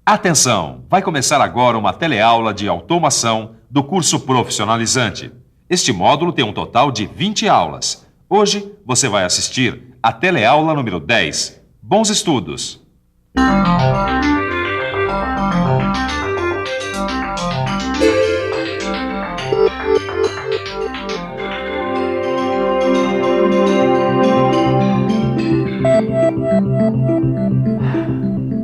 Atenção! Vai começar agora uma teleaula de automação do curso profissionalizante. Este módulo tem um total de 20 aulas. Hoje você vai assistir a teleaula número 10. Bons estudos!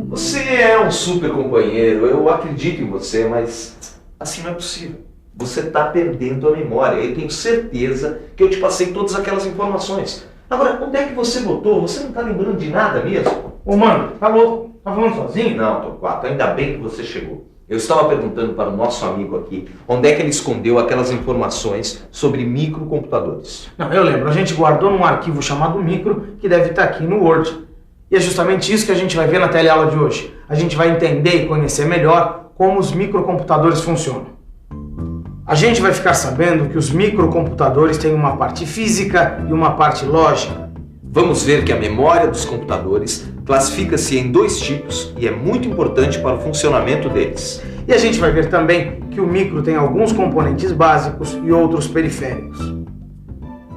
Você é um super companheiro, eu acredito em você, mas assim não é possível. Você está perdendo a memória. Eu tenho certeza que eu te passei todas aquelas informações. Agora, onde é que você botou? Você não está lembrando de nada mesmo? Ô mano, tá louco? Tá falando sozinho? Não, Torquato, ainda bem que você chegou. Eu estava perguntando para o nosso amigo aqui onde é que ele escondeu aquelas informações sobre microcomputadores. Não, eu lembro. A gente guardou num arquivo chamado micro que deve estar aqui no Word. E é justamente isso que a gente vai ver na teleaula de hoje. A gente vai entender e conhecer melhor como os microcomputadores funcionam. A gente vai ficar sabendo que os microcomputadores têm uma parte física e uma parte lógica. Vamos ver que a memória dos computadores classifica-se em dois tipos e é muito importante para o funcionamento deles. E a gente vai ver também que o micro tem alguns componentes básicos e outros periféricos.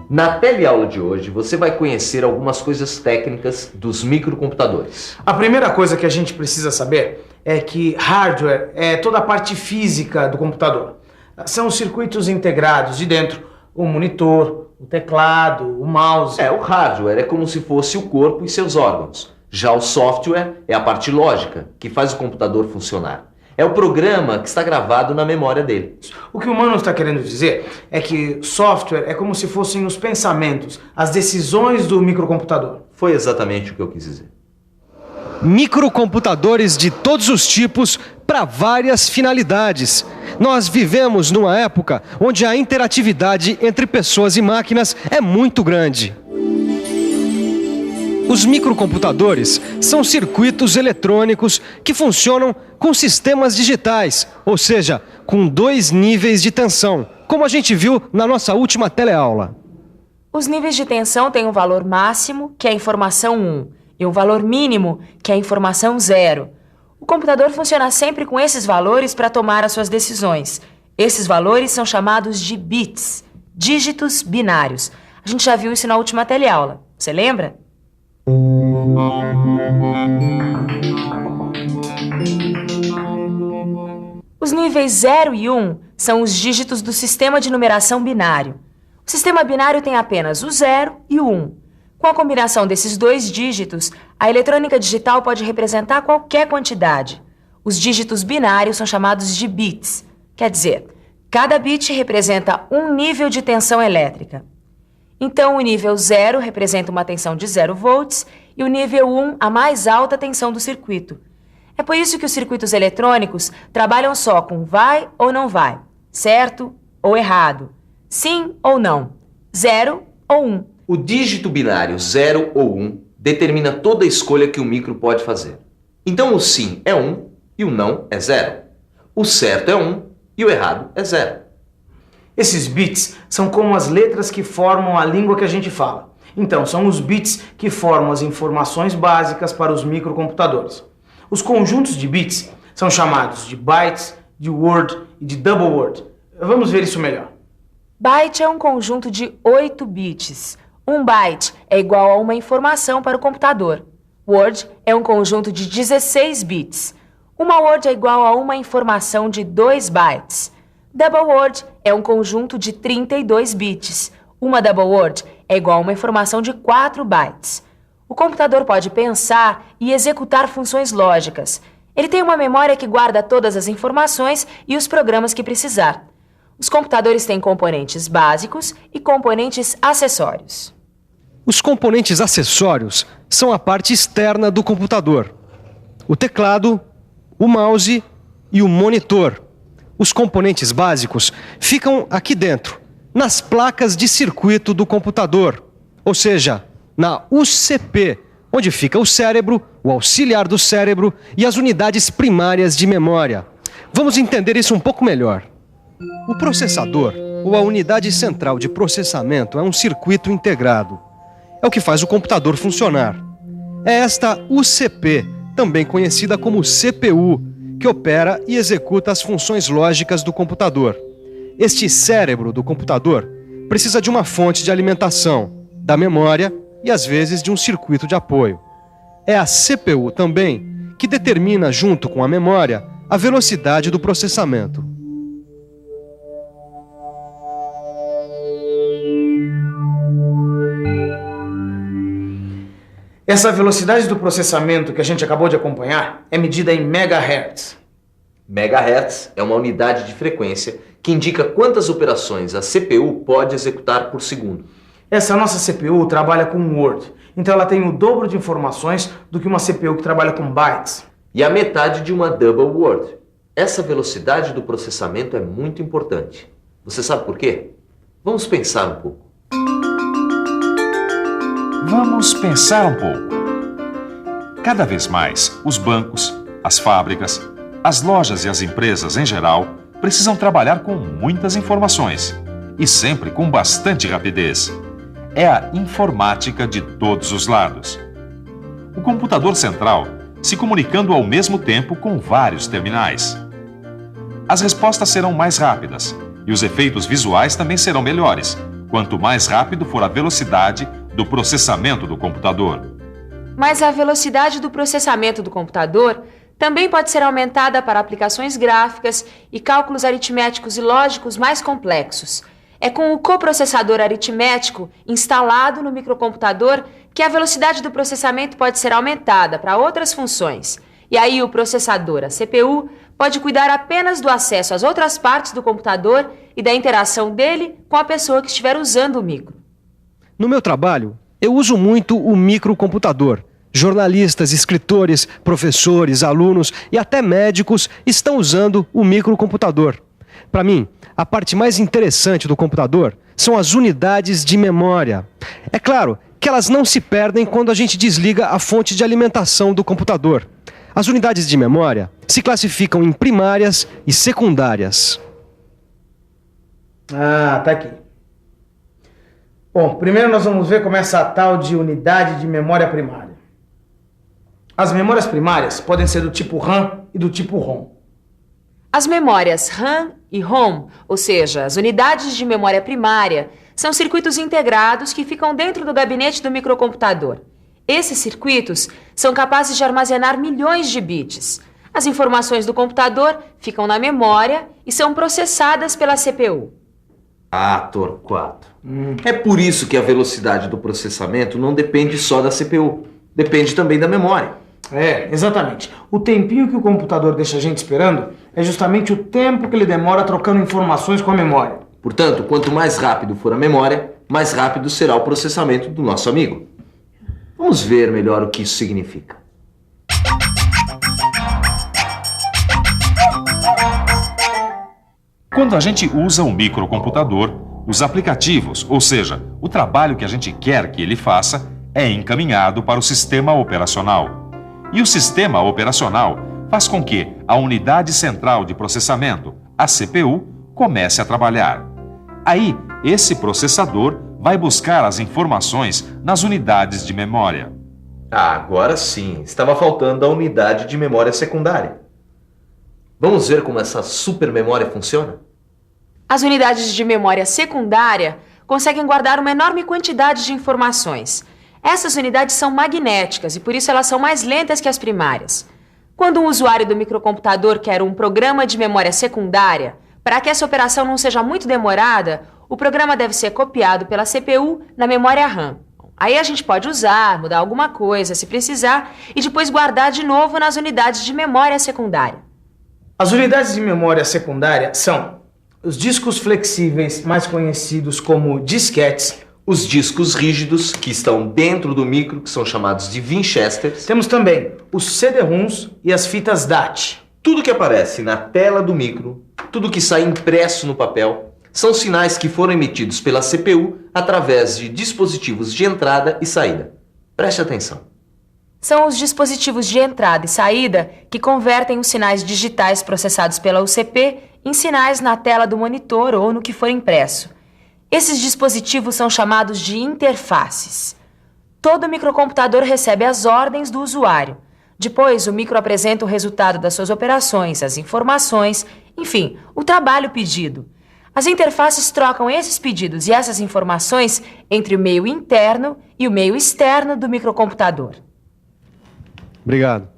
Na teleaula de hoje, você vai conhecer algumas coisas técnicas dos microcomputadores. A primeira coisa que a gente precisa saber é que hardware é toda a parte física do computador. São os circuitos integrados de dentro, o monitor, o teclado, o mouse. O hardware é como se fosse o corpo e seus órgãos. Já o software é a parte lógica, que faz o computador funcionar. É o programa que está gravado na memória dele. O que o Mano está querendo dizer é que software é como se fossem os pensamentos, as decisões do microcomputador. Foi exatamente o que eu quis dizer. Microcomputadores de todos os tipos para várias finalidades. Nós vivemos numa época onde a interatividade entre pessoas e máquinas é muito grande. Os microcomputadores são circuitos eletrônicos que funcionam com sistemas digitais, ou seja, com 2 níveis de tensão, como a gente viu na nossa última teleaula. Os níveis de tensão têm um valor máximo, que é a informação 1, e um valor mínimo, que é a informação 0. O computador funciona sempre com esses valores para tomar as suas decisões. Esses valores são chamados de bits, dígitos binários. A gente já viu isso na última teleaula. Você lembra? Os níveis 0 e 1 são os dígitos do sistema de numeração binário. O sistema binário tem apenas o 0 e o 1. Com a combinação desses 2 dígitos, a eletrônica digital pode representar qualquer quantidade. Os dígitos binários são chamados de bits. Quer dizer, cada bit representa um nível de tensão elétrica. Então, o nível 0 representa uma tensão de 0 volts e o nível 1 a mais alta tensão do circuito. É por isso que os circuitos eletrônicos trabalham só com vai ou não vai, certo ou errado, sim ou não, 0 ou 1. O dígito binário 0 ou 1 determina toda a escolha que o micro pode fazer. Então o sim é 1 e o não é 0. O certo é 1 e o errado é 0. Esses bits são como as letras que formam a língua que a gente fala. Então, são os bits que formam as informações básicas para os microcomputadores. Os conjuntos de bits são chamados de bytes, de word e de double word. Vamos ver isso melhor. Byte é um conjunto de 8 bits. Um byte é igual a uma informação para o computador. Word é um conjunto de 16 bits. Uma word é igual a uma informação de 2 bytes. Double word é um conjunto de 32 bits. Uma double word é igual a uma informação de 4 bytes. O computador pode pensar e executar funções lógicas. Ele tem uma memória que guarda todas as informações e os programas que precisar. Os computadores têm componentes básicos e componentes acessórios. Os componentes acessórios são a parte externa do computador. O teclado, o mouse e o monitor. Os componentes básicos ficam aqui dentro, nas placas de circuito do computador, ou seja, na UCP, onde fica o cérebro, o auxiliar do cérebro e as unidades primárias de memória. Vamos entender isso um pouco melhor. O processador, ou a unidade central de processamento, é um circuito integrado. É o que faz o computador funcionar. É esta UCP, também conhecida como CPU, que opera e executa as funções lógicas do computador. Este cérebro do computador precisa de uma fonte de alimentação, da memória e, às vezes, de um circuito de apoio. É a CPU também que determina, junto com a memória, a velocidade do processamento. Essa velocidade do processamento que a gente acabou de acompanhar é medida em megahertz. Megahertz é uma unidade de frequência que indica quantas operações a CPU pode executar por segundo. Essa nossa CPU trabalha com Word, então ela tem o dobro de informações do que uma CPU que trabalha com bytes. E a metade de uma double word. Essa velocidade do processamento é muito importante. Você sabe por quê? Vamos pensar um pouco. Vamos pensar um pouco. Cada vez mais, os bancos, as fábricas, as lojas e as empresas em geral precisam trabalhar com muitas informações e sempre com bastante rapidez. É a informática de todos os lados. O computador central se comunicando ao mesmo tempo com vários terminais. As respostas serão mais rápidas e os efeitos visuais também serão melhores, quanto mais rápido for a velocidade do processamento do computador. Mas a velocidade do processamento do computador também pode ser aumentada para aplicações gráficas e cálculos aritméticos e lógicos mais complexos. É com o coprocessador aritmético instalado no microcomputador que a velocidade do processamento pode ser aumentada para outras funções. E aí o processador, a CPU, pode cuidar apenas do acesso às outras partes do computador e da interação dele com a pessoa que estiver usando o micro. No meu trabalho, eu uso muito o microcomputador. Jornalistas, escritores, professores, alunos e até médicos estão usando o microcomputador. Para mim, a parte mais interessante do computador são as unidades de memória. É claro que elas não se perdem quando a gente desliga a fonte de alimentação do computador. As unidades de memória se classificam em primárias e secundárias. Ah, tá aqui. Bom, primeiro nós vamos ver como é essa tal de unidade de memória primária. As memórias primárias podem ser do tipo RAM e do tipo ROM. As memórias RAM e ROM, ou seja, as unidades de memória primária, são circuitos integrados que ficam dentro do gabinete do microcomputador. Esses circuitos são capazes de armazenar milhões de bits. As informações do computador ficam na memória e são processadas pela CPU. Ah, Torquato. É por isso que a velocidade do processamento não depende só da CPU. Depende também da memória. É, exatamente. O tempinho que o computador deixa a gente esperando é justamente o tempo que ele demora trocando informações com a memória. Portanto, quanto mais rápido for a memória, mais rápido será o processamento do nosso amigo. Vamos ver melhor o que isso significa. Quando a gente usa um microcomputador, os aplicativos, ou seja, o trabalho que a gente quer que ele faça, é encaminhado para o sistema operacional. E o sistema operacional faz com que a unidade central de processamento, a CPU, comece a trabalhar. Aí, esse processador vai buscar as informações nas unidades de memória. Ah, agora sim. Estava faltando a unidade de memória secundária. Vamos ver como essa supermemória funciona? As unidades de memória secundária conseguem guardar uma enorme quantidade de informações. Essas unidades são magnéticas e por isso elas são mais lentas que as primárias. Quando um usuário do microcomputador quer um programa de memória secundária, para que essa operação não seja muito demorada, o programa deve ser copiado pela CPU na memória RAM. Aí a gente pode usar, mudar alguma coisa se precisar e depois guardar de novo nas unidades de memória secundária. As unidades de memória secundária são os discos flexíveis, mais conhecidos como disquetes, Os discos rígidos, que estão dentro do micro, que são chamados de Winchesters. temos também os CD-ROMs e as fitas DAT. Tudo que aparece na tela do micro, tudo que sai impresso no papel, são sinais que foram emitidos pela CPU através de dispositivos de entrada e saída. Preste atenção. São os dispositivos de entrada e saída que convertem os sinais digitais processados pela UCP em sinais na tela do monitor ou no que for impresso. Esses dispositivos são chamados de interfaces. Todo microcomputador recebe as ordens do usuário. Depois, o micro apresenta o resultado das suas operações, as informações, enfim, o trabalho pedido. As interfaces trocam esses pedidos e essas informações entre o meio interno e o meio externo do microcomputador. Obrigado.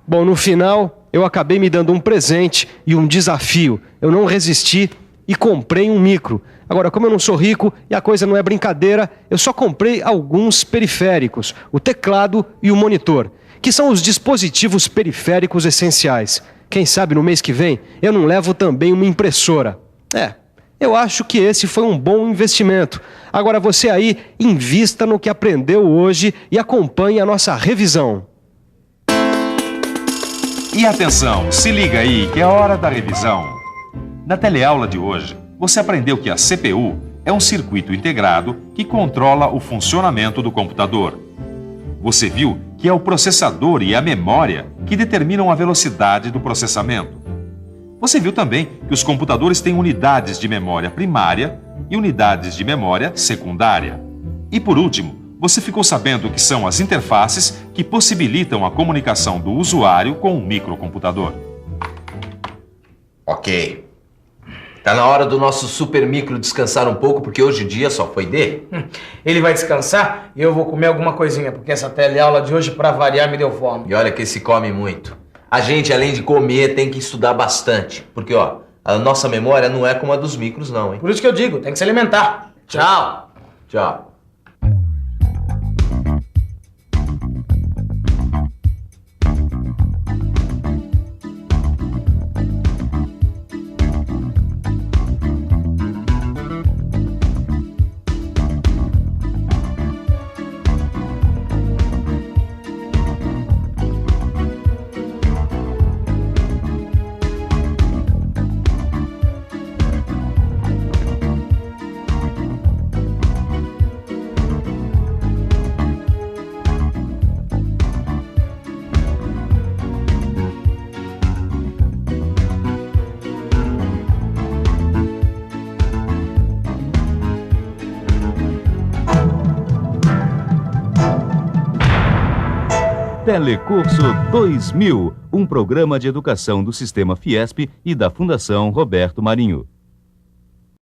Bom, no final, eu acabei me dando um presente e um desafio. Eu não resisti e comprei um micro. Agora, como eu não sou rico e a coisa não é brincadeira, eu só comprei alguns periféricos, o teclado e o monitor, que são os dispositivos periféricos essenciais. Quem sabe no mês que vem eu não levo também uma impressora. Eu acho que esse foi um bom investimento. Agora você aí, invista no que aprendeu hoje e acompanhe a nossa revisão. E atenção, se liga aí que é hora da revisão. Na teleaula de hoje, você aprendeu que a CPU é um circuito integrado que controla o funcionamento do computador. Você viu que é o processador e a memória que determinam a velocidade do processamento. Você viu também que os computadores têm unidades de memória primária e unidades de memória secundária. E por último, você ficou sabendo que são as interfaces que possibilitam a comunicação do usuário com o microcomputador. Ok. Tá na hora do nosso super micro descansar um pouco, porque hoje o dia só foi dele. Ele vai descansar e eu vou comer alguma coisinha, porque essa teleaula de hoje, pra variar, me deu fome. E olha que se come muito. A gente, além de comer, tem que estudar bastante. Porque, ó, a nossa memória não é como a dos micros, não, hein? Por isso que eu digo, tem que se alimentar. Tchau. Tchau. Telecurso 2000, um programa de educação do Sistema Fiesp e da Fundação Roberto Marinho.